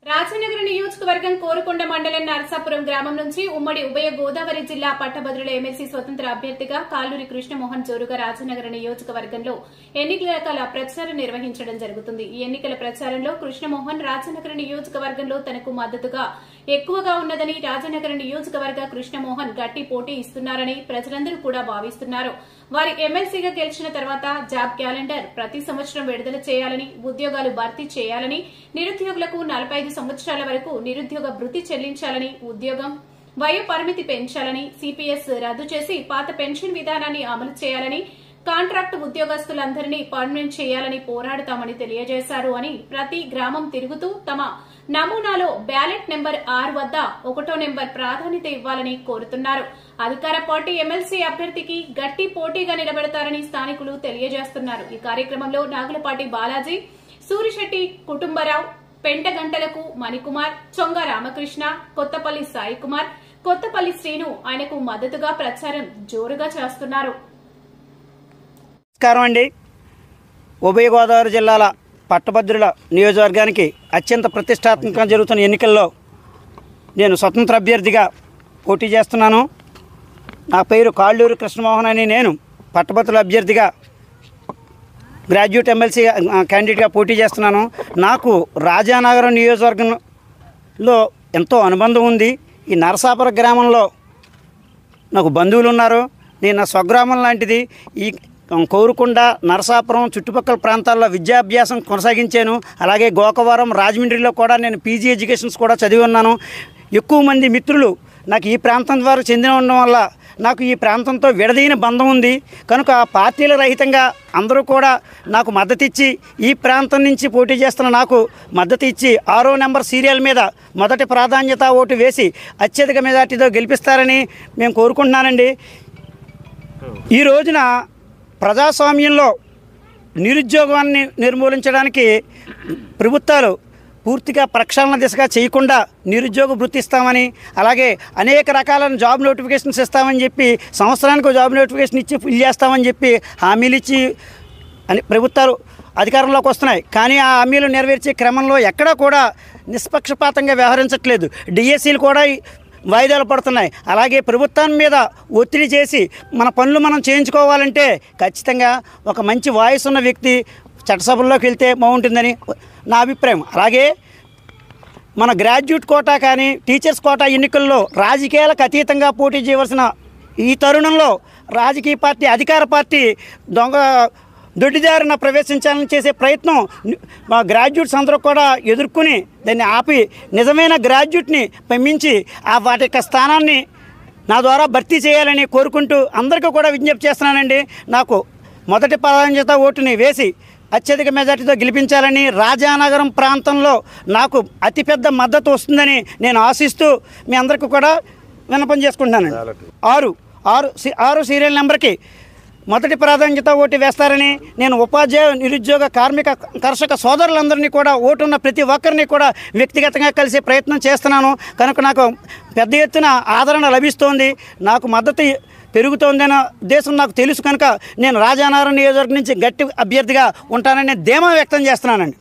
రాజనగర నియోజకవర్గం కోరుకొండ మండలం నరసాపురం గ్రామం నుంచి ఉమ్మడి ఉభయ గోదావరి జిల్లా పట్టభద్రుల ఎమ్మెల్సీ స్వతంత్ర అభ్యర్థిగా కాలూరి కృష్ణమోహన్ జోరుగా రాజనగర నియోజకవర్గంలో ఎన్నికల ప్రచారం నిర్వహించడం జరుగుతుంది. ఈ ఎన్నికల ప్రచారంలో కృష్ణమోహన్ రాజనగర నియోజకవర్గంలో తనకు మద్దతుగా ఎక్కువగా ఉన్నదని, రాజనగర నియోజకవర్గ కృష్ణమోహన్ గట్టి పోటీ ఇస్తున్నారని ప్రజలందరూ కూడా భావిస్తున్నారు. వారి ఎమ్మెల్సీగా గెలిచిన తర్వాత జాబ్ క్యాలెండర్ ప్రతి సంవత్సరం విడుదల చేయాలని, ఉద్యోగాలు భర్తీ చేయాలని, నిరుద్యోగులకు 45 సంవత్సరాల వరకు నిరుద్యోగ భృతి చెల్లించాలని, ఉద్యోగం వయో పరిమితి పెంచాలని, సిపిఎస్ రద్దు చేసి పాత పెన్షన్ విధానాన్ని అమలు చేయాలని, కాంట్రాక్టు ఉద్యోగస్తులందరినీ పర్మనెంట్ చేయాలని పోరాడతామని తెలియజేశారు అని ప్రతి గ్రామం తిరుగుతూ తమ నమూనాలో బ్యాలెట్ నెంబర్ 6 వద్ద 1వ నెంబర్ ప్రాధాన్యత ఇవ్వాలని కోరుతున్నారు. అధికార పార్టీ ఎమ్మెల్సీ అభ్యర్థికి గట్టి పోటీగా నిలబెడతారని స్థానికులు తెలియజేస్తున్నారు. ఈ కార్యక్రమంలో నాగులపాటి బాలాజీ, సూరిశెట్టి కుటుంబరావు, పెంటగంటలకు మణికుమార్, చొంగ రామకృష్ణ, కొత్తపల్లి సాయికుమార్, కొత్తపల్లి శ్రీను ఆయనకు మద్దతుగా ప్రచారం జోరుగా చేస్తున్నారు. నమస్కారం అండి. ఉభయ గోదావరి జిల్లాల పట్టభద్రుల నియోజకవర్గానికి అత్యంత ప్రతిష్టాత్మకంగా జరుగుతున్న ఎన్నికల్లో నేను స్వతంత్ర అభ్యర్థిగా పోటీ చేస్తున్నాను. నా పేరు కాళ్ళూరి కృష్ణమోహన్ అని. నేను పట్టభద్రుల అభ్యర్థిగా గ్రాడ్యుయేట్ ఎమ్మెల్సీ క్యాండిడేట్గా పోటీ చేస్తున్నాను. నాకు రాజానగరం నియోజకవర్గంలో ఎంతో అనుబంధం ఉంది. ఈ నరసాపురం గ్రామంలో నాకు బంధువులు ఉన్నారు. నేను నా స్వగ్రామం లాంటిది. ఈ కోరుకొండ, నరసాపురం చుట్టుపక్కల ప్రాంతాల్లో విద్యాభ్యాసం కొనసాగించాను. అలాగే గోకవరం, రాజమండ్రిలో కూడా నేను పీజీ ఎడ్యుకేషన్స్ కూడా చదివి ఉన్నాను. ఎక్కువ మంది మిత్రులు నాకు ఈ ప్రాంతం ద్వారా చెందిన ఉండడం వల్ల నాకు ఈ ప్రాంతంతో విడదీయని బంధం ఉంది. కనుక పార్టీల రహితంగా అందరూ కూడా నాకు మద్దతు ఇచ్చి, ఈ ప్రాంతం నుంచి పోటీ చేస్తున్న నాకు మద్దతు ఇచ్చి 6వ నెంబర్ సీరియల్ మీద మొదటి ప్రాధాన్యత ఓటు వేసి అత్యధిక మెజార్టీతో గెలిపిస్తారని మేము కోరుకుంటున్నానండి. ఈ రోజున ప్రజాస్వామ్యంలో నిరుద్యోగాన్ని నిర్మూలించడానికి ప్రభుత్వాలు పూర్తిగా ప్రక్షాళన దిశగా చేయకుండా నిరుద్యోగ భృతి ఇస్తామని, అలాగే అనేక రకాలైన జాబ్ నోటిఫికేషన్స్ ఇస్తామని చెప్పి, సంవత్సరానికి జాబ్ నోటిఫికేషన్ ఇచ్చి ఫిల్ చేస్తామని చెప్పి హామీలు ఇచ్చి అని ప్రభుత్వాలు అధికారంలోకి వస్తున్నాయి. కానీ ఆ హామీలు నెరవేర్చే క్రమంలో ఎక్కడా కూడా నిష్పక్షపాతంగా వ్యవహరించట్లేదు. డిఎస్సీలు కూడా వాయిదాలు పడుతున్నాయి. అలాగే ప్రభుత్వం మీద ఒత్తిడి చేసి మన పనులు మనం చేయించుకోవాలంటే ఖచ్చితంగా ఒక మంచి వాయిస్ ఉన్న వ్యక్తి చట్టసభల్లోకి వెళ్తే బాగుంటుందని నా అభిప్రాయం. అలాగే మన గ్రాడ్యుయేట్ కోటా కానీ టీచర్స్ కోటా ఎన్నికల్లో రాజకీయాలకు అతీతంగా పోటీ చేయవలసిన ఈ తరుణంలో రాజకీయ పార్టీ, అధికార పార్టీ దొడ్డిదారిన ప్రవేశించాలని చేసే ప్రయత్నం మా గ్రాడ్యుయేట్స్ అందరూ కూడా ఎదుర్కొని దాన్ని ఆపి నిజమైన గ్రాడ్యుయేట్ని పంపించి వాటి యొక్క స్థానాన్ని నా ద్వారా భర్తీ చేయాలని కోరుకుంటూ అందరికీ కూడా విజ్ఞప్తి చేస్తున్నానండి. నాకు మొదటి ప్రాధాన్యత ఓటుని వేసి అత్యధిక మెజార్టీతో గెలిపించాలని, రాజానగరం ప్రాంతంలో నాకు అతిపెద్ద మద్దతు వస్తుందని నేను ఆశిస్తూ మీ అందరికీ కూడా విన్నపం చేసుకుంటున్నానండి. 6 సీరియల్ నెంబర్కి మొదటి ప్రాధాన్యత ఓటు వేస్తారని, నేను ఉపాధ్యాయ, నిరుద్యోగ, కార్మిక, కర్షక సోదరులందరినీ కూడా, ఓటున్న ప్రతి ఒక్కరిని కూడా వ్యక్తిగతంగా కలిసే ప్రయత్నం చేస్తున్నాను. కనుక నాకు పెద్ద ఎత్తున ఆదరణ లభిస్తోంది, నాకు మద్దతు పెరుగుతోందన్న ఉద్దేశం నాకు తెలుసు. కనుక నేను రాజానగరం నియోజకవర్గం నుంచి గట్టి అభ్యర్థిగా ఉంటానని ధీమా వ్యక్తం చేస్తున్నానండి.